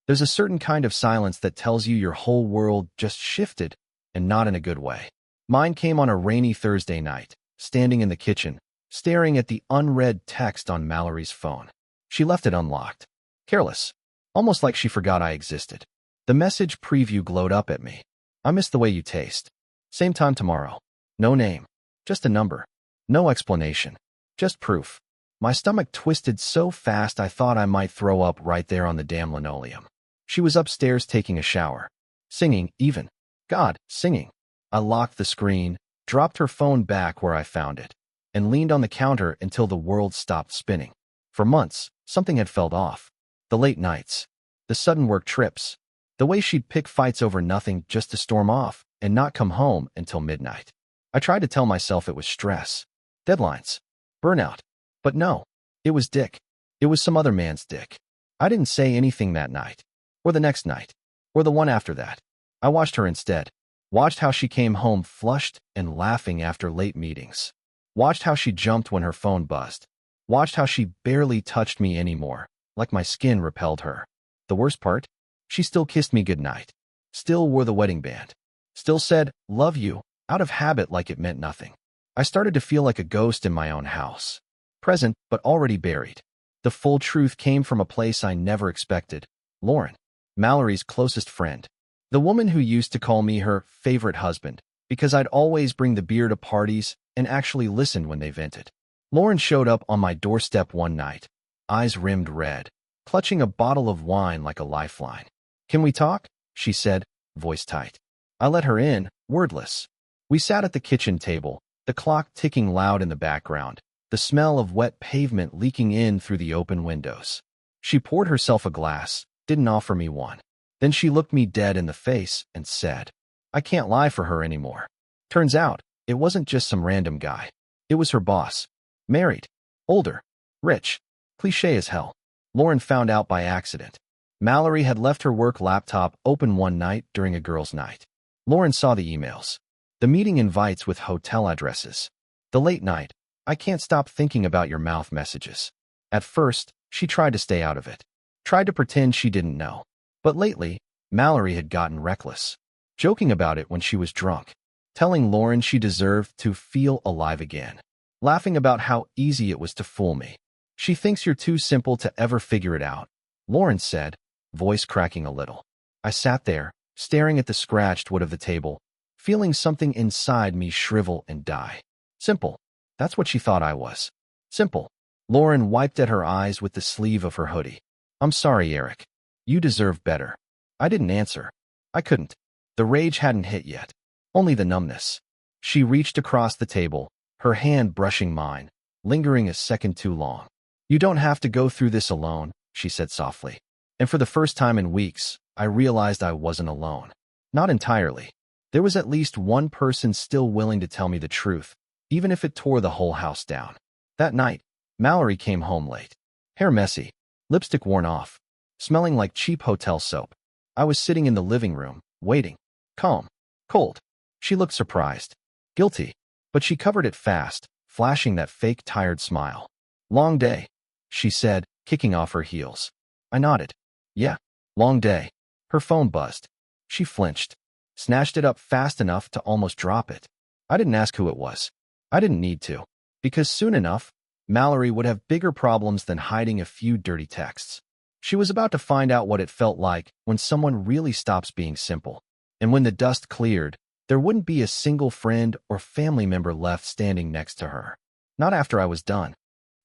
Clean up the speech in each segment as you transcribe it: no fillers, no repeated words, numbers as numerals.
There's a certain kind of silence that tells you your whole world just shifted, and not in a good way. Mine came on a rainy Thursday night, standing in the kitchen, staring at the unread text on Mallory's phone. She left it unlocked. Careless. Almost like she forgot I existed. The message preview glowed up at me. I miss the way you taste. Same time tomorrow. No name. Just a number. No explanation. Just proof. My stomach twisted so fast I thought I might throw up right there on the damn linoleum. She was upstairs taking a shower. Singing, even. God, singing. I locked the screen, dropped her phone back where I found it, and leaned on the counter until the world stopped spinning. For months, something had felt off. The late nights. The sudden work trips. The way she'd pick fights over nothing just to storm off and not come home until midnight. I tried to tell myself it was stress. Deadlines. Burnout. But no. It was Dick. It was some other man's dick. I didn't say anything that night. Or the next night. Or the one after that. I watched her instead. Watched how she came home flushed and laughing after late meetings. Watched how she jumped when her phone buzzed. Watched how she barely touched me anymore, like my skin repelled her. The worst part? She still kissed me goodnight. Still wore the wedding band. Still said, "Love you," out of habit like it meant nothing. I started to feel like a ghost in my own house. Present, but already buried. The full truth came from a place I never expected. Lauren. Mallory's closest friend. The woman who used to call me her favorite husband, because I'd always bring the beer to parties and actually listened when they vented. Lauren showed up on my doorstep one night, eyes rimmed red, clutching a bottle of wine like a lifeline. "Can we talk?" she said, voice tight. I let her in, wordless. We sat at the kitchen table, the clock ticking loud in the background, the smell of wet pavement leaking in through the open windows. She poured herself a glass, didn't offer me one. Then she looked me dead in the face and said, "I can't lie for her anymore." Turns out, it wasn't just some random guy. It was her boss. Married. Older. Rich. Cliché as hell. Lauren found out by accident. Mallory had left her work laptop open one night during a girls' night. Lauren saw the emails. The meeting invites with hotel addresses. The late night, "I can't stop thinking about your mouth" messages. At first, she tried to stay out of it. Tried to pretend she didn't know. But lately, Mallory had gotten reckless. Joking about it when she was drunk. Telling Lauren she deserved to feel alive again. Laughing about how easy it was to fool me. "She thinks you're too simple to ever figure it out," Lauren said, voice cracking a little. I sat there, staring at the scratched wood of the table, feeling something inside me shrivel and die. Simple. That's what she thought I was. Simple. Lauren wiped at her eyes with the sleeve of her hoodie. "I'm sorry, Eric. You deserve better." I didn't answer. I couldn't. The rage hadn't hit yet. Only the numbness. She reached across the table, her hand brushing mine, lingering a second too long. "You don't have to go through this alone," she said softly. And for the first time in weeks, I realized I wasn't alone. Not entirely. There was at least one person still willing to tell me the truth, even if it tore the whole house down. That night, Mallory came home late. Hair messy, lipstick worn off, smelling like cheap hotel soap. I was sitting in the living room, waiting. Calm. Cold. She looked surprised. Guilty. But she covered it fast, flashing that fake tired smile. "Long day," she said, kicking off her heels. I nodded. "Yeah, long day." Her phone buzzed. She flinched, snatched it up fast enough to almost drop it. I didn't ask who it was. I didn't need to. Because soon enough, Mallory would have bigger problems than hiding a few dirty texts. She was about to find out what it felt like when someone really stops being simple. And when the dust cleared, there wouldn't be a single friend or family member left standing next to her. Not after I was done.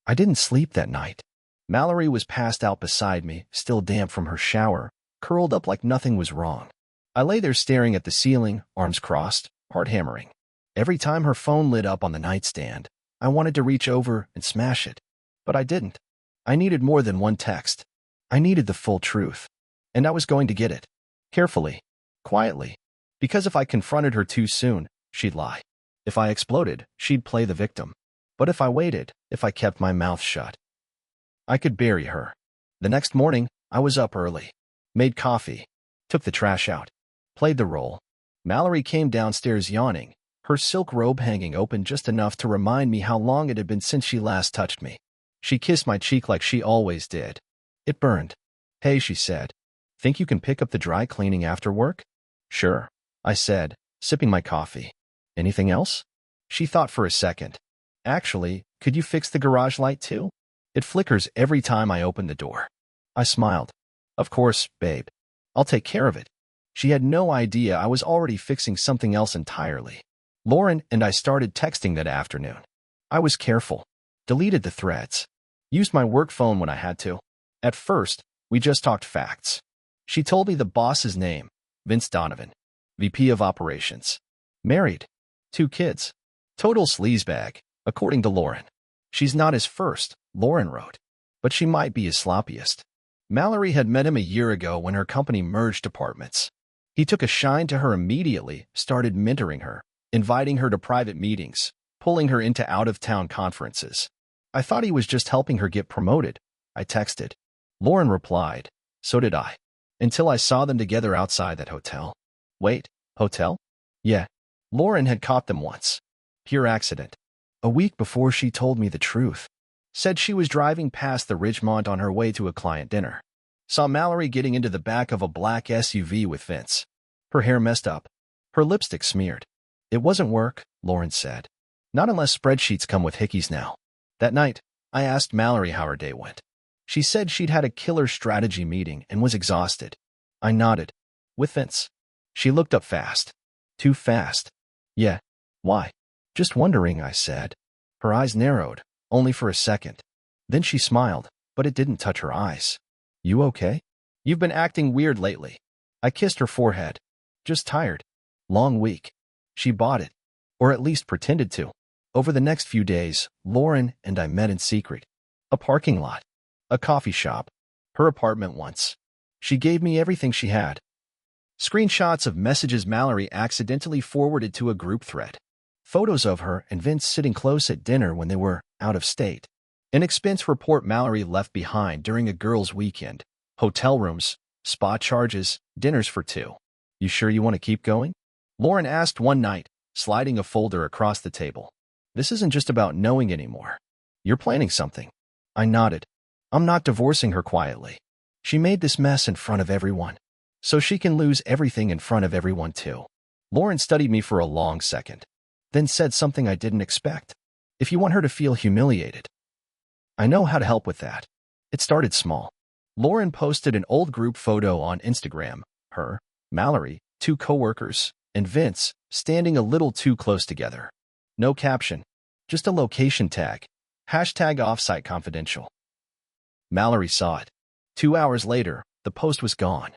I didn't sleep that night. Mallory was passed out beside me, still damp from her shower, curled up like nothing was wrong. I lay there staring at the ceiling, arms crossed, heart hammering. Every time her phone lit up on the nightstand, I wanted to reach over and smash it. But I didn't. I needed more than one text. I needed the full truth. And I was going to get it. Carefully. Quietly. Because if I confronted her too soon, she'd lie. If I exploded, she'd play the victim. But if I waited, if I kept my mouth shut, I could bury her. The next morning, I was up early. Made coffee. Took the trash out. Played the role. Mallory came downstairs yawning, her silk robe hanging open just enough to remind me how long it had been since she last touched me. She kissed my cheek like she always did. It burned. "Hey," she said. Think you can pick up the dry cleaning after work? Sure, I said, sipping my coffee. Anything else? She thought for a second. Actually, could you fix the garage light too? It flickers every time I open the door. I smiled. Of course, babe. I'll take care of it. She had no idea I was already fixing something else entirely. Lauren and I started texting that afternoon. I was careful. Deleted the threads. Used my work phone when I had to. At first, we just talked facts. She told me the boss's name, Vince Donovan, VP of Operations. Married. 2 kids. Total sleazebag, according to Lauren. She's not his first, Lauren wrote. But she might be his sloppiest. Mallory had met him a year ago when her company merged departments. He took a shine to her immediately, started mentoring her, inviting her to private meetings, pulling her into out-of-town conferences. I thought he was just helping her get promoted. I texted. Lauren replied, so did I. Until I saw them together outside that hotel. Wait, hotel? Yeah. Lauren had caught them once. Pure accident. A week before she told me the truth. Said she was driving past the Ridgemont on her way to a client dinner. Saw Mallory getting into the back of a black SUV with Vince. Her hair messed up. Her lipstick smeared. It wasn't work, Lauren said. Not unless spreadsheets come with hickeys now. That night, I asked Mallory how her day went. She said she'd had a killer strategy meeting and was exhausted. I nodded. With Vince. She looked up fast. Too fast. Yeah. Why? Just wondering, I said. Her eyes narrowed, only for a second. Then she smiled, but it didn't touch her eyes. You okay? You've been acting weird lately. I kissed her forehead. Just tired. Long week. She bought it. Or at least pretended to. Over the next few days, Lauren and I met in secret. A parking lot. A coffee shop. Her apartment once. She gave me everything she had. Screenshots of messages Mallory accidentally forwarded to a group thread. Photos of her and Vince sitting close at dinner when they were out of state. An expense report Mallory left behind during a girls' weekend. Hotel rooms, spa charges, dinners for 2. You sure you want to keep going? Lauren asked one night, sliding a folder across the table. This isn't just about knowing anymore. You're planning something. I nodded. I'm not divorcing her quietly. She made this mess in front of everyone. So she can lose everything in front of everyone too. Lauren studied me for a long second. Then said something I didn't expect. If you want her to feel humiliated, I know how to help with that. It started small. Lauren posted an old group photo on Instagram. Her, Mallory, 2 coworkers, and Vince, standing a little too close together. No caption. Just a location tag. Hashtag offsite confidential. Mallory saw it. 2 hours later, the post was gone.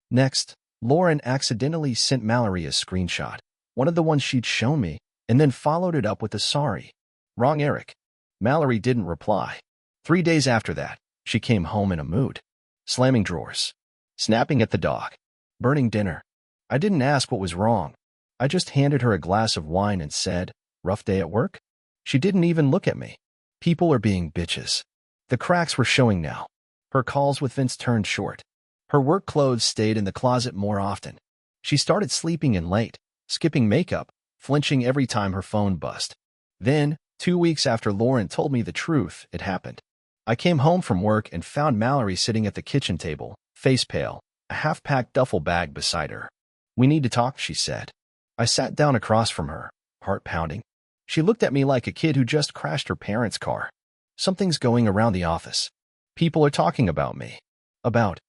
Next, Lauren accidentally sent Mallory a screenshot, one of the ones she'd shown me, and then followed it up with a sorry. Wrong, Eric. Mallory didn't reply. 3 days after that, she came home in a mood. Slamming drawers. Snapping at the dog. Burning dinner. I didn't ask what was wrong. I just handed her a glass of wine and said, rough day at work? She didn't even look at me. People are being bitches. The cracks were showing now. Her calls with Vince turned short. Her work clothes stayed in the closet more often. She started sleeping in late, skipping makeup, flinching every time her phone buzzed. Then, 2 weeks after Lauren told me the truth, it happened. I came home from work and found Mallory sitting at the kitchen table, face pale, a half-packed duffel bag beside her. We need to talk, she said. I sat down across from her, heart pounding. She looked at me like a kid who just crashed her parents' car. Something's going around the office. People are talking about me. About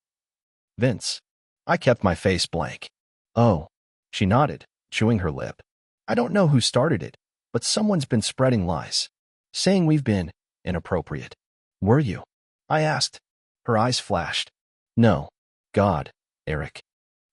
Vince. I kept my face blank. Oh. She nodded, chewing her lip. I don't know who started it, but someone's been spreading lies. Saying we've been inappropriate. Were you? I asked. Her eyes flashed. No. God, Eric.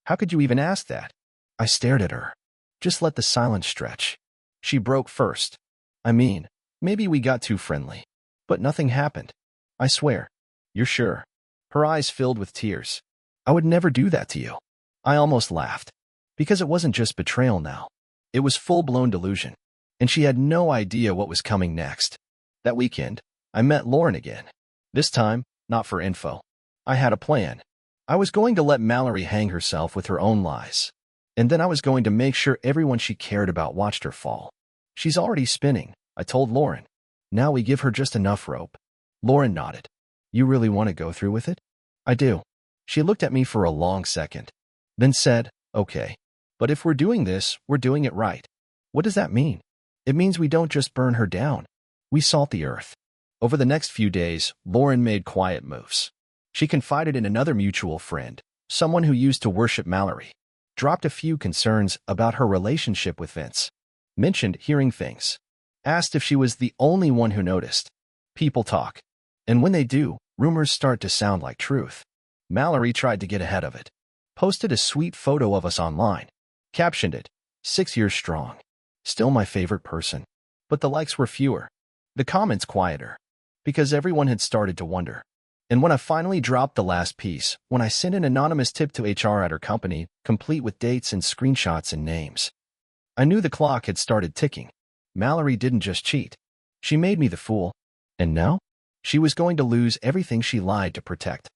How could you even ask that? I stared at her. Just let the silence stretch. She broke first. I mean, maybe we got too friendly. But nothing happened. I swear. You're sure? Her eyes filled with tears. I would never do that to you. I almost laughed. Because it wasn't just betrayal now. It was full-blown delusion. And she had no idea what was coming next. That weekend, I met Lauren again. This time, not for info. I had a plan. I was going to let Mallory hang herself with her own lies. And then I was going to make sure everyone she cared about watched her fall. She's already spinning, I told Lauren. Now we give her just enough rope. Lauren nodded. You really want to go through with it? I do. She looked at me for a long second, then said, "Okay, but if we're doing this, we're doing it right." What does that mean? It means we don't just burn her down. We salt the earth. Over the next few days, Lauren made quiet moves. She confided in another mutual friend, someone who used to worship Mallory, dropped a few concerns about her relationship with Vince, mentioned hearing things, asked if she was the only one who noticed. People talk, and when they do, rumors start to sound like truth. Mallory tried to get ahead of it, posted a sweet photo of us online, captioned it, "6 years strong. Still my favorite person." But the likes were fewer, the comments quieter, because everyone had started to wonder. And when I finally dropped the last piece, when I sent an anonymous tip to HR at her company, complete with dates and screenshots and names, I knew the clock had started ticking. Mallory didn't just cheat. She made me the fool. And now? She was going to lose everything she lied to protect.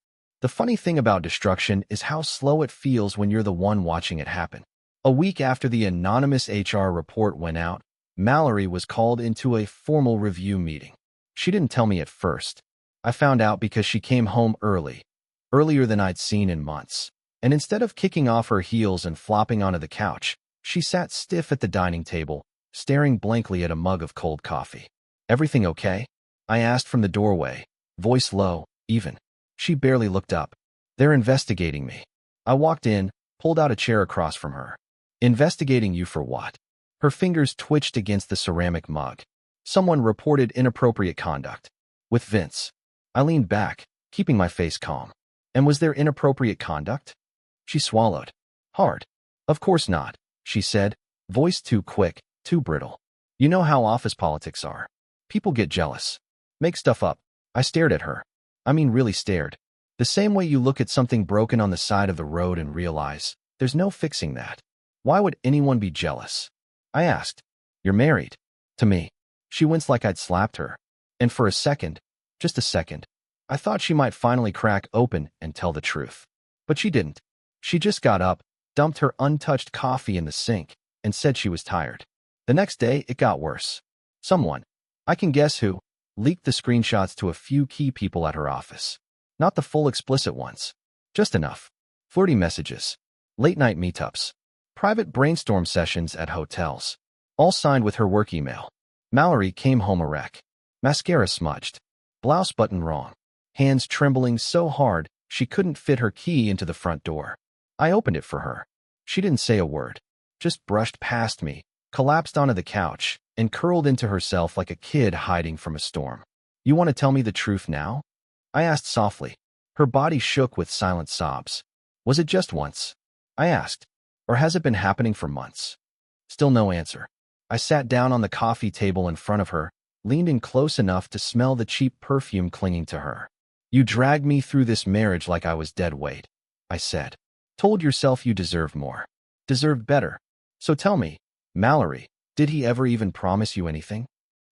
The funny thing about destruction is how slow it feels when you're the one watching it happen. A week after the anonymous HR report went out, Mallory was called into a formal review meeting. She didn't tell me at first. I found out because she came home earlier than I'd seen in months. And instead of kicking off her heels and flopping onto the couch, she sat stiff at the dining table, staring blankly at a mug of cold coffee. "Everything okay?" I asked from the doorway, voice low, even. She barely looked up. "They're investigating me." I walked in, pulled out a chair across from her. "Investigating you for what?" Her fingers twitched against the ceramic mug. "Someone reported inappropriate conduct. With Vince." I leaned back, keeping my face calm. "And was there inappropriate conduct?" She swallowed. Hard. "Of course not," she said, voice too quick, too brittle. "You know how office politics are. People get jealous. Make stuff up." I stared at her. I mean really stared. The same way you look at something broken on the side of the road and realize, there's no fixing that. Why would anyone be jealous? I asked. "You're married." To me. She winced like I'd slapped her. And for a second, just a second, I thought she might finally crack open and tell the truth. But she didn't. She just got up, dumped her untouched coffee in the sink, and said she was tired. The next day, it got worse. Someone, I can guess who, leaked the screenshots to a few key people at her office. Not the full explicit ones. Just enough. Flirty messages. Late-night meetups. Private brainstorm sessions at hotels. All signed with her work email. Mallory came home a wreck. Mascara smudged. Blouse button wrong. Hands trembling so hard, she couldn't fit her key into the front door. I opened it for her. She didn't say a word. Just brushed past me, collapsed onto the couch, and curled into herself like a kid hiding from a storm. "You want to tell me the truth now?" I asked softly. Her body shook with silent sobs. "Was it just once?" I asked. "Or has it been happening for months?" Still no answer. I sat down on the coffee table in front of her, leaned in close enough to smell the cheap perfume clinging to her. "You dragged me through this marriage like I was dead weight," I said. "Told yourself you deserved more. Deserved better. So tell me, Mallory, did he ever even promise you anything?"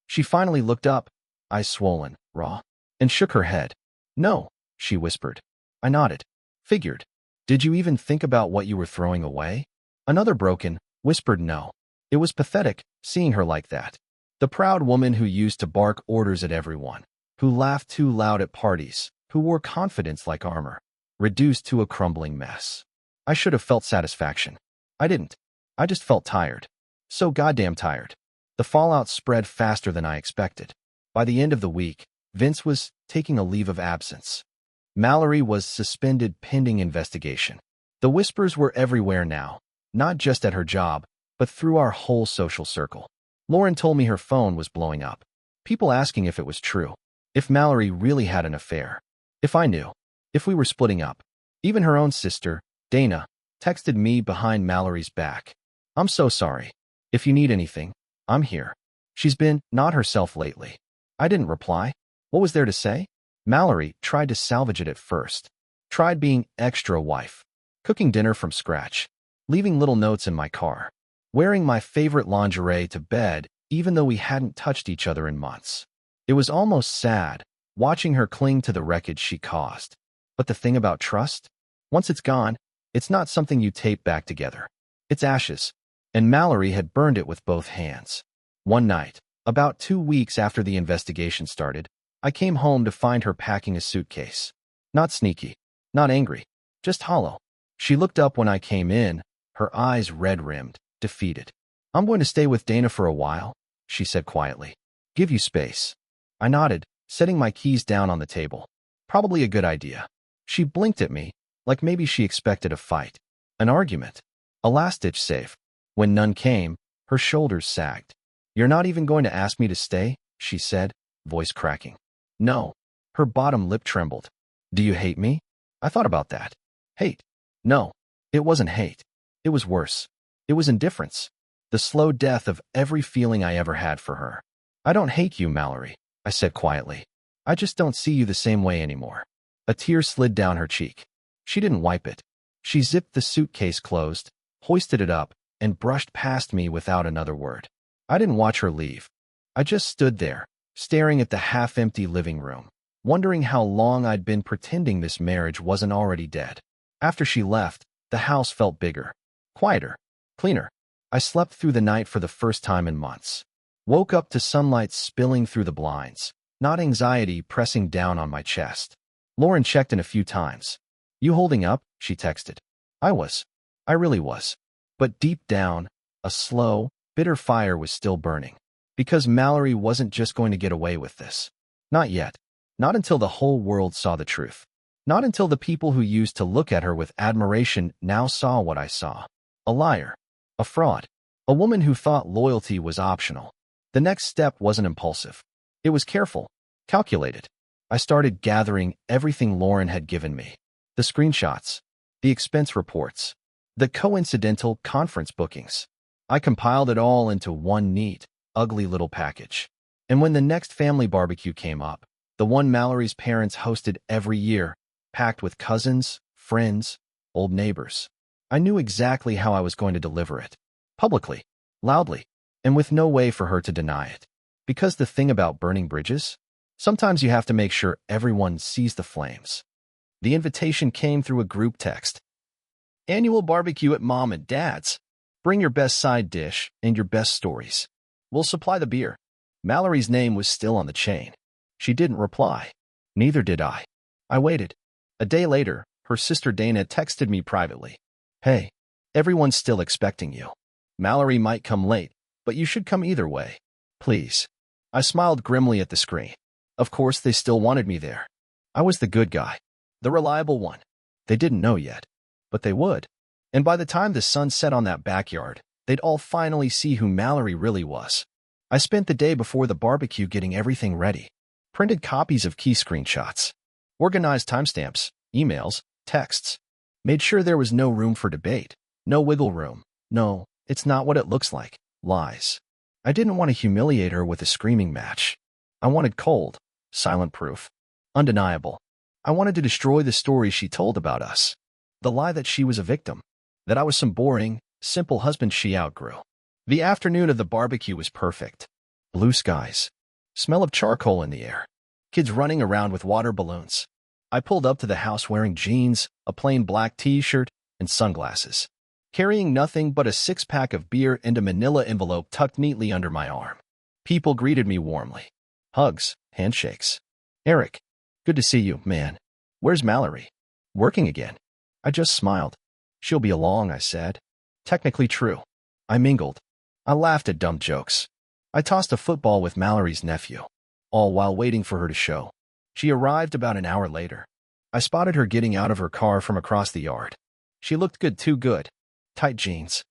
She finally looked up, eyes swollen, raw, and shook her head. "No," she whispered. I nodded. "Figured. Did you even think about what you were throwing away?" Another broken, whispered no. It was pathetic, seeing her like that. The proud woman who used to bark orders at everyone, who laughed too loud at parties, who wore confidence like armor, reduced to a crumbling mess. I should have felt satisfaction. I didn't. I just felt tired. So goddamn tired. The fallout spread faster than I expected. By the end of the week, Vince was taking a leave of absence. Mallory was suspended pending investigation. The whispers were everywhere now, not just at her job, but through our whole social circle. Lauren told me her phone was blowing up. People asking if it was true. If Mallory really had an affair. If I knew. If we were splitting up. Even her own sister, Dana, texted me behind Mallory's back. "I'm so sorry. If you need anything, I'm here." She's been not herself lately. I didn't reply. What was there to say? Mallory tried to salvage it at first. Tried being extra wife. Cooking dinner from scratch. Leaving little notes in my car. Wearing my favorite lingerie to bed, even though we hadn't touched each other in months. It was almost sad, watching her cling to the wreckage she caused. But the thing about trust? Once it's gone, it's not something you tape back together. It's ashes. And Mallory had burned it with both hands. One night, about 2 weeks after the investigation started, I came home to find her packing a suitcase. Not sneaky. Not angry. just hollow. She looked up when I came in, her eyes red-rimmed, defeated. I'm going to stay with Dana for a while, she said quietly. Give you space. I nodded, setting my keys down on the table. Probably a good idea. She blinked at me, like maybe she expected a fight. An argument. A last-ditch save. When none came, her shoulders sagged. You're not even going to ask me to stay? She said, voice cracking. No. Her bottom lip trembled. Do you hate me? I thought about that. Hate. No. It wasn't hate. It was worse. It was indifference. The slow death of every feeling I ever had for her. I don't hate you, Mallory, I said quietly. I just don't see you the same way anymore. A tear slid down her cheek. She didn't wipe it. She zipped the suitcase closed, hoisted it up, and brushed past me without another word. I didn't watch her leave. I just stood there, staring at the half-empty living room, wondering how long I'd been pretending this marriage wasn't already dead. After she left, the house felt bigger, quieter, cleaner. I slept through the night for the first time in months. Woke up to sunlight spilling through the blinds, not anxiety pressing down on my chest. Lauren checked in a few times. You holding up? She texted. I was. I really was. But deep down, a slow, bitter fire was still burning. Because Mallory wasn't just going to get away with this. Not yet. Not until the whole world saw the truth. Not until the people who used to look at her with admiration now saw what I saw. A liar. A fraud. A woman who thought loyalty was optional. The next step wasn't impulsive. It was careful, calculated. I started gathering everything Lauren had given me. The screenshots, the expense reports, the coincidental conference bookings. I compiled it all into one neat, ugly little package. And when the next family barbecue came up, the one Mallory's parents hosted every year, packed with cousins, friends, old neighbors, I knew exactly how I was going to deliver it. Publicly, loudly, and with no way for her to deny it. Because the thing about burning bridges, sometimes you have to make sure everyone sees the flames. The invitation came through a group text. Annual barbecue at Mom and Dad's. Bring your best side dish and your best stories. We'll supply the beer. Mallory's name was still on the chain. She didn't reply. Neither did I. I waited. A day later, her sister Dana texted me privately. Hey, everyone's still expecting you. Mallory might come late, but you should come either way. Please. I smiled grimly at the screen. Of course, they still wanted me there. I was the good guy. The reliable one. They didn't know yet. But they would. And by the time the sun set on that backyard, they'd all finally see who Mallory really was. I spent the day before the barbecue getting everything ready. Printed copies of key screenshots. Organized timestamps, emails, texts. Made sure there was no room for debate. No wiggle room. No, it's not what it looks like. Lies. I didn't want to humiliate her with a screaming match. I wanted cold, silent proof. Undeniable. I wanted to destroy the story she told about us. The lie that she was a victim. That I was some boring, simple husband she outgrew. The afternoon of the barbecue was perfect. Blue skies. Smell of charcoal in the air. Kids running around with water balloons. I pulled up to the house wearing jeans, a plain black t-shirt, and sunglasses. Carrying nothing but a six-pack of beer and a manila envelope tucked neatly under my arm. People greeted me warmly. Hugs, handshakes. Eric, good to see you, man. Where's Mallory? Working again. I just smiled. She'll be along, I said. Technically true. I mingled. I laughed at dumb jokes. I tossed a football with Mallory's nephew, all while waiting for her to show. She arrived about an hour later. I spotted her getting out of her car from across the yard. She looked good, too good. Tight jeans.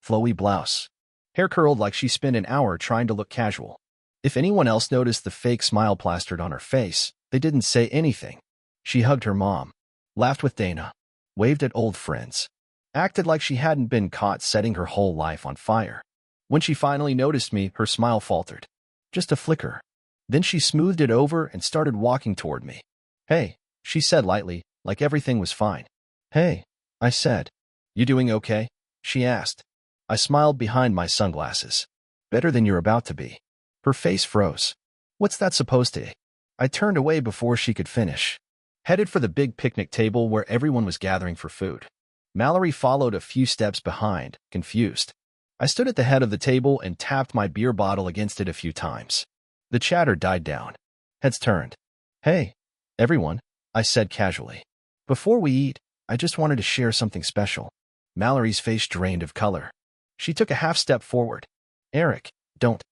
Flowy blouse. Hair curled like she spent an hour trying to look casual. If anyone else noticed the fake smile plastered on her face, they didn't say anything. She hugged her mom. Laughed with Dana. Waved at old friends. Acted like she hadn't been caught setting her whole life on fire. When she finally noticed me, her smile faltered. Just a flicker. Then she smoothed it over and started walking toward me. Hey, she said lightly, like everything was fine. Hey, I said. You doing okay? She asked. I smiled behind my sunglasses. Better than you're about to be. Her face froze. What's that supposed to be? I turned away before she could finish. Headed for the big picnic table where everyone was gathering for food. Mallory followed a few steps behind, confused. I stood at the head of the table and tapped my beer bottle against it a few times. The chatter died down. Heads turned. Hey, everyone, I said casually. Before we eat, I just wanted to share something special. Mallory's face drained of color. She took a half step forward. Eric, don't.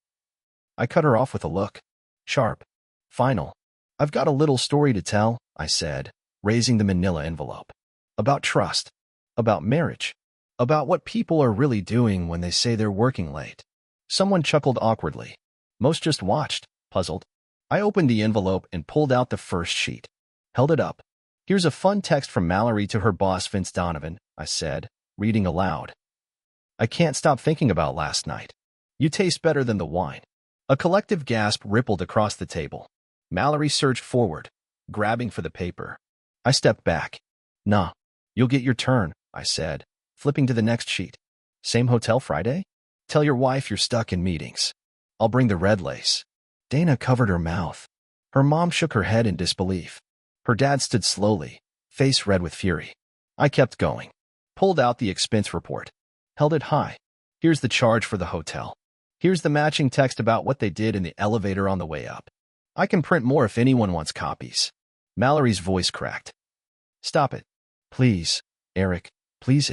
I cut her off with a look. Sharp. Final. I've got a little story to tell, I said, raising the manila envelope. About trust. About marriage. About what people are really doing when they say they're working late. Someone chuckled awkwardly. Most just watched, puzzled. I opened the envelope and pulled out the first sheet. Held it up. Here's a fun text from Mallory to her boss, Vince Donovan, I said, reading aloud. I can't stop thinking about last night. You taste better than the wine. A collective gasp rippled across the table. Mallory surged forward, grabbing for the paper. I stepped back. Nah, you'll get your turn, I said, flipping to the next sheet. Same hotel Friday? Tell your wife you're stuck in meetings. I'll bring the red lace. Dana covered her mouth. Her mom shook her head in disbelief. Her dad stood slowly, face red with fury. I kept going. Pulled out the expense report. Held it high. Here's the charge for the hotel. Here's the matching text about what they did in the elevator on the way up. I can print more if anyone wants copies. Mallory's voice cracked. Stop it. Please, Eric, please.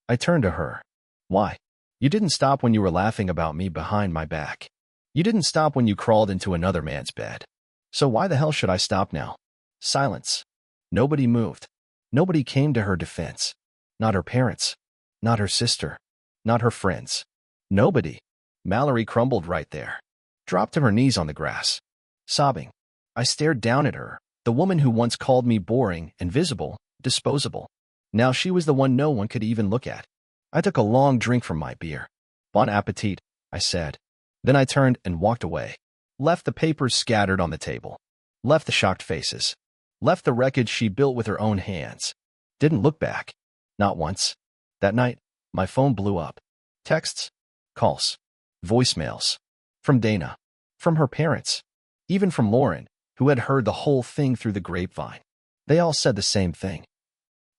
I turned to her. Why? You didn't stop when you were laughing about me behind my back. You didn't stop when you crawled into another man's bed. So why the hell should I stop now? Silence. Nobody moved. Nobody came to her defense. Not her parents. Not her sister. Not her friends. Nobody. Mallory crumbled right there. Dropped to her knees on the grass. Sobbing. I stared down at her, the woman who once called me boring, invisible, disposable. Now she was the one no one could even look at. I took a long drink from my beer. Bon appetit, I said. Then I turned and walked away. Left the papers scattered on the table. Left the shocked faces. Left the wreckage she built with her own hands. Didn't look back. Not once. That night, my phone blew up. Texts. Calls. Voicemails. From Dana. From her parents. Even from Lauren, who had heard the whole thing through the grapevine. They all said the same thing.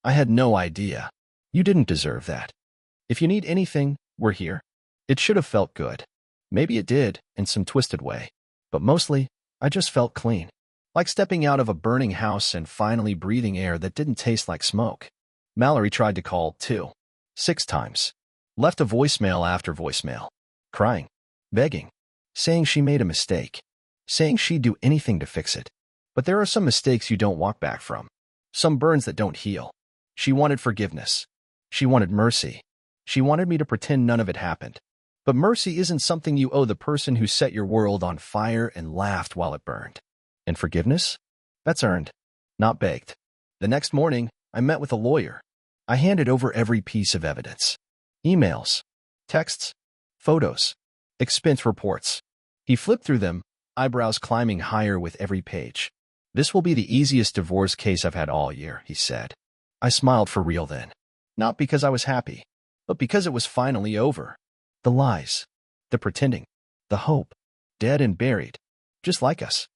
I had no idea. You didn't deserve that. If you need anything, we're here. It should have felt good. Maybe it did, in some twisted way. But mostly, I just felt clean. Like stepping out of a burning house and finally breathing air that didn't taste like smoke. Mallory tried to call, too. 6 times. Left a voicemail after voicemail. Crying. Begging. Saying she made a mistake. Saying she'd do anything to fix it. But there are some mistakes you don't walk back from. Some burns that don't heal. She wanted forgiveness. She wanted mercy. She wanted me to pretend none of it happened. But mercy isn't something you owe the person who set your world on fire and laughed while it burned. And forgiveness? That's earned, not begged. The next morning, I met with a lawyer. I handed over every piece of evidence. Emails, texts, photos, expense reports. He flipped through them, eyebrows climbing higher with every page. This will be the easiest divorce case I've had all year, he said. I smiled for real then. Not because I was happy, but because it was finally over. The lies, the pretending, the hope, dead and buried, just like us.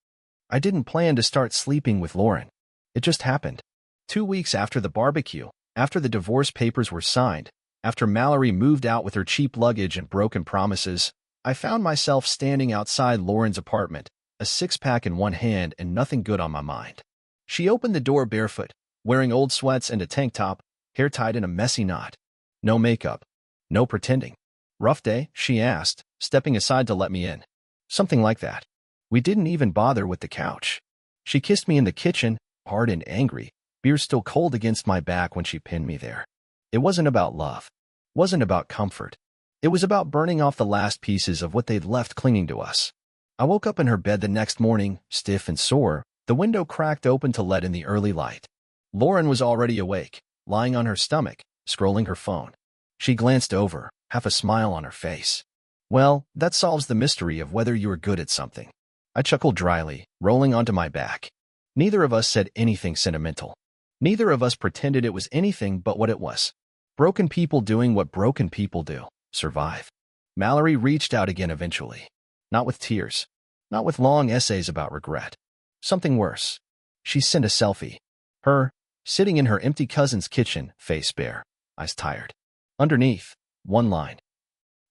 I didn't plan to start sleeping with Lauren. It just happened. 2 weeks after the barbecue, after the divorce papers were signed, after Mallory moved out with her cheap luggage and broken promises, I found myself standing outside Lauren's apartment, a 6-pack in one hand and nothing good on my mind. She opened the door barefoot, wearing old sweats and a tank top, hair tied in a messy knot. No makeup. No pretending. Rough day, she asked, stepping aside to let me in. Something like that. We didn't even bother with the couch. She kissed me in the kitchen, hard and angry, beer still cold against my back when she pinned me there. It wasn't about love. Wasn't about comfort. It was about burning off the last pieces of what they'd left clinging to us. I woke up in her bed the next morning, stiff and sore, the window cracked open to let in the early light. Lauren was already awake, lying on her stomach, scrolling her phone. She glanced over, half a smile on her face. Well, that solves the mystery of whether you are good at something. I chuckled dryly, rolling onto my back. Neither of us said anything sentimental. Neither of us pretended it was anything but what it was. Broken people doing what broken people do, survive. Mallory reached out again eventually. Not with tears. Not with long essays about regret. Something worse. She sent a selfie. Her, sitting in her empty cousin's kitchen, face bare, eyes tired. Underneath, one line.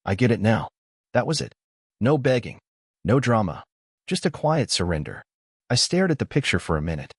I get it now. That was it. No begging. No drama. Just a quiet surrender. I stared at the picture for a minute.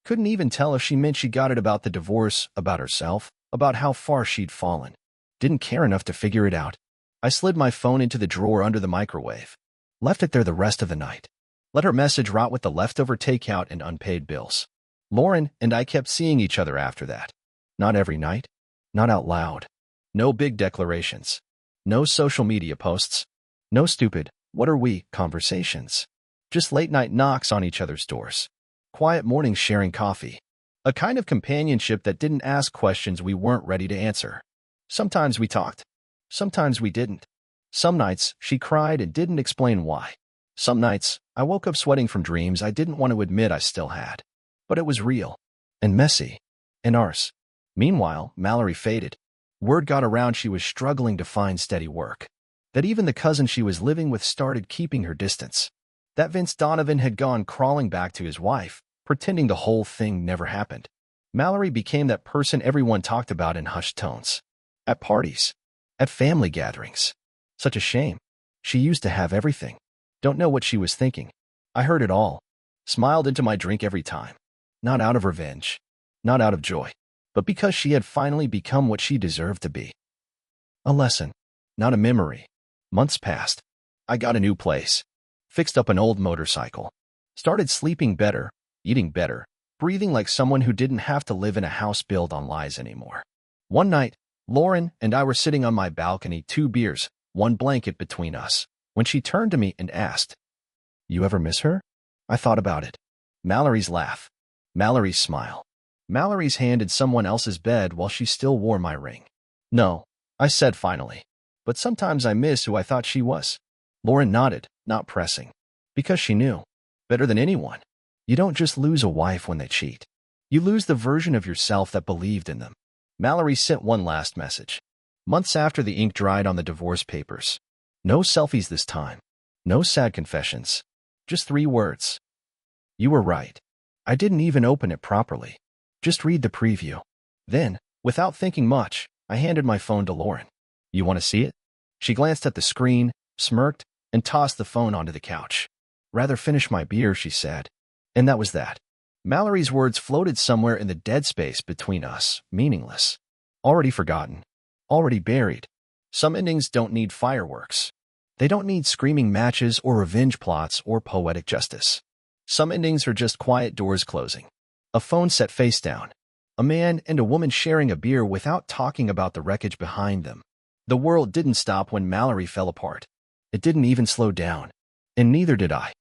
Couldn't even tell if she meant she got it about the divorce, about herself, about how far she'd fallen. Didn't care enough to figure it out. I slid my phone into the drawer under the microwave. Left it there the rest of the night. Let her message rot with the leftover takeout and unpaid bills. Lauren and I kept seeing each other after that. Not every night. Not out loud. No big declarations. No social media posts. No stupid, "what are we?" conversations. Just late-night knocks on each other's doors. Quiet mornings sharing coffee. A kind of companionship that didn't ask questions we weren't ready to answer. Sometimes we talked. Sometimes we didn't. Some nights, she cried and didn't explain why. Some nights, I woke up sweating from dreams I didn't want to admit I still had. But it was real. And messy. And ours. Meanwhile, Mallory faded. Word got around she was struggling to find steady work. That even the cousin she was living with started keeping her distance. That Vince Donovan had gone crawling back to his wife, pretending the whole thing never happened. Mallory became that person everyone talked about in hushed tones. At parties. At family gatherings. Such a shame. She used to have everything. Don't know what she was thinking. I heard it all. Smiled into my drink every time. Not out of revenge. Not out of joy. But because she had finally become what she deserved to be. A lesson. Not a memory. Months passed. I got a new place. Fixed up an old motorcycle. Started sleeping better, eating better, breathing like someone who didn't have to live in a house built on lies anymore. One night, Lauren and I were sitting on my balcony, 2 beers, 1 blanket between us, when she turned to me and asked, "You ever miss her?" I thought about it. Mallory's laugh. Mallory's smile. Mallory's hand in someone else's bed while she still wore my ring. "No," I said finally. "But sometimes I miss who I thought she was." Lauren nodded, not pressing. Because she knew. Better than anyone. You don't just lose a wife when they cheat. You lose the version of yourself that believed in them. Mallory sent one last message. Months after the ink dried on the divorce papers. No selfies this time. No sad confessions. Just 3 words. "You were right. I didn't even open it properly. Just read the preview." Then, without thinking much, I handed my phone to Lauren. "You want to see it?" She glanced at the screen, smirked, and tossed the phone onto the couch. "Rather finish my beer," she said. And that was that. Mallory's words floated somewhere in the dead space between us, meaningless. Already forgotten. Already buried. Some endings don't need fireworks. They don't need screaming matches or revenge plots or poetic justice. Some endings are just quiet doors closing. A phone set face down. A man and a woman sharing a beer without talking about the wreckage behind them. The world didn't stop when Mallory fell apart. It didn't even slow down. And neither did I.